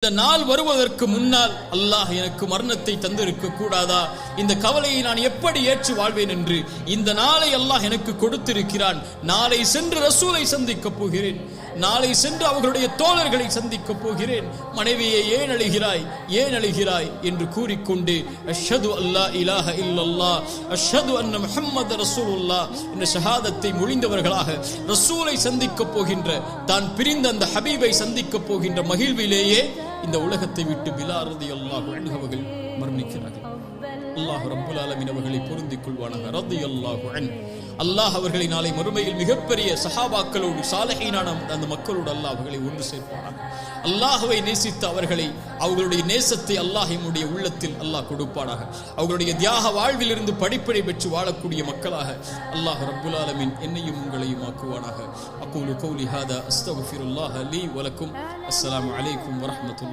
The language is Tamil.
இந்த நாள் வருவதற்கு முன்னால் அல்லாஹ் எனக்கு மரணத்தை தந்திருக்க கூடாதா, இந்த கவலையை நான் எப்படி ஏற்று வாழ்வேன் என்று இந்த நாளை அல்லாஹ் எனக்கு கொடுத்திருக்கிறான். நாளை சென்று ரசூலை சந்திக்கப் போகிறேன், நாளை சென்று அவர்களுடைய தோழர்களை சந்திக்கப் போகிறேன். மனைவியை ஏன் அழுகிறாய் என்று கூறிக்கொண்டு அஷ்ஹது அல்லா இலாஹ இல்லல்லாஹ் அஷ்ஹது அன்ன முஹம்மது ரசூலுல்லாஹ் என்ற ஷஹாதத்தை மொழிந்தவர்களாக ரசூலை சந்திக்கப் போகின்ற, தான் பிரிந்த அந்த ஹபீபை சந்திக்கப் போகின்ற மகிழ்விலேயே இந்த உலகத்தை விட்டு பிலால் ரலியல்லாஹு அன்ஹு அவர்கள் மரணிக்கிறார்கள். அல்லாஹ் ரப்பல் ஆலமீன் அவர்களை பொருந்திக் கொள்வானாக. ரலியல்லாஹு அன்ஹு. அல்லாஹ் அவர்களை நாளை மறுமையில் மிகப்பெரிய சஹாபாக்களோடு சாலிஹீனான அந்த மக்களோடு அல்லாஹ் அவர்களை ஒன்று சேர்ப்பானாக. அல்லாஹ்வை நேசித்த அவர்களை, அவர்களுடைய நேசத்தை அல்லாஹ் நம்முடைய உள்ளத்தில் அல்லாஹ் கொடுப்பானாக. அவர்களுடைய தியாக வாழ்விலிருந்து படிப்படை பெற்று வாழக்கூடிய மக்களாக அல்லாஹ் ரப்பல் ஆலமீன் என்னையும் உங்களையும் ஆக்குவானாக. அகூலு கௌலி ஹாதா அஸ்தக்ஃபிருல்லாஹ லீ வலக்கும். அஸ்ஸலாமு அலைக்கும் வரஹ்மத்துல்லாஹி.